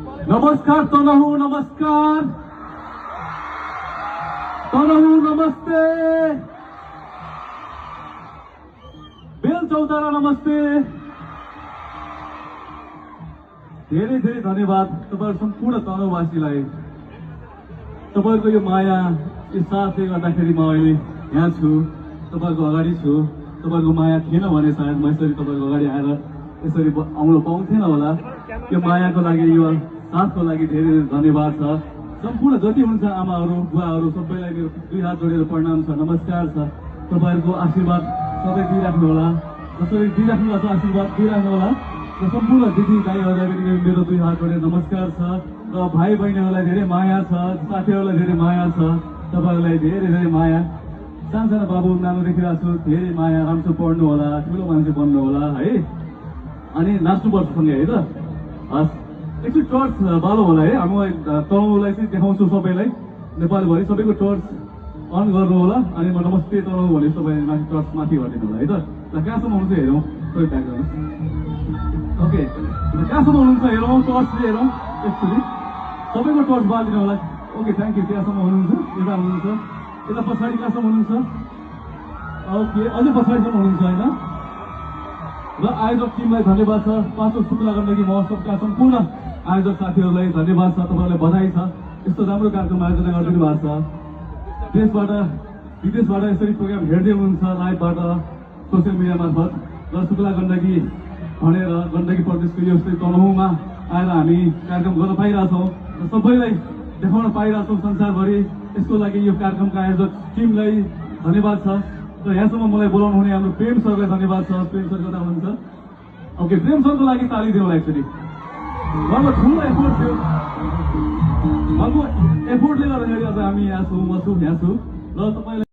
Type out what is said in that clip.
नमस्कार तनहु नमस्कार तनहु नमस्ते बेल चौतारा नमस्ते धेरै धेरै धन्यवाद तपाईहरु सम्पूर्ण तनहुवासीलाई तपाईहरुको यो माया यो साथले गर्दाखेरि म अहिले यहाँ छु तपाईहरुको अगाडि छु तपाईहरुको माया थिएन भने सायद म यसरी तपाईहरुको अगाडि आएर यसरी आउन पाउँथेन होला यो मायाको लागि यो साथको लागि धेरै धेरै धन्यवाद छ सम्पूर्ण जति हुन्छ आमाहरू बुवाहरू सबैलाई मेरो दुई हात जोडेर प्रणाम छ नमस्कार छ तपाईहरुको आशीर्वाद सबै दिइराख्नु होला जसरी दिइराख्नु भएको आशीर्वाद दिइराख्नु होला र सम्पूर्ण दिदी दाइहरूलाई पनि मेरो दुई हात जोडेर नमस्कार छ र भाइ बहिनीहरूलाई धेरै माया छ साथीहरूलाई धेरै माया छ तपाईहरुलाई धेरै धेरै माया सानसाना बाबु नाम देखिरहेको छु धेरै माया राम्रो पढ्नु होला ठुलो मान्छे बन्नु होला है अनि नाच्नुपर्छ सँगै है त हस् एकचोटि टर्च बालो होला है हामी तनहुलाई चाहिँ देखाउँछु सबैलाई नेपालभरि सबैको टर्च अन गर्नु होला अनि म नमस्ते तनहु भने तपाईँ माथि टर्च माथि गरिदिनु होला है त कहाँसम्म हुनुहुन्छ हेरौँ सबै प्याक गर्नुहोस् ओके कहाँसम्म हुनुहुन्छ हेरौँ टर्चले हेरौँ एक्चुली सबैको टर्च बालिदिनु होला ओके थ्याङ्क यू त्यहाँसम्म हुनुहुन्छ यता हुनुहुन्छ यता पछाडि कहाँसम्म हुनुहुन्छ ओके अझै पछाडिसम्म हुनुहुन्छ होइन र आयोजक टिमलाई धन्यवाद छ पाँचौं शुक्ला गण्डकी महोत्सवका सम्पूर्ण आयोजक साथीहरूलाई धन्यवाद छ तपाईँहरूलाई बधाई छ यस्तो राम्रो कार्यक्रम आयोजना गरिदिनु भएको छ देशबाट विदेशबाट यसरी प्रोग्राम हेर्दै हुनुहुन्छ लाइभबाट सोसियल मिडिया मार्फत र शुक्ला गण्डकी भनेर गण्डकी प्रदेशको यो यस्तै तनहुमा आएर हामी कार्यक्रम गर्न पाइरहेछौँ र सबैलाई देखाउन पाइरहेछौँ संसारभरि यसको लागि यो कार्यक्रमका आयोजक टिमलाई धन्यवाद छ र यहाँसम्म मलाई बोलाउनु हुने हाम्रो प्रेम सरलाई धन्यवाद छ प्रेम सर कता हुनुहुन्छ ओके प्रेम सरको लागि ताली दिउँ होला एक्चुली उहाँको ठुलो एफोर्ट थियो उहाँको एफोर्टले गर्दाखेरि आज हामी यहाँ छौँ म छु यहाँ छु र तपाईँलाई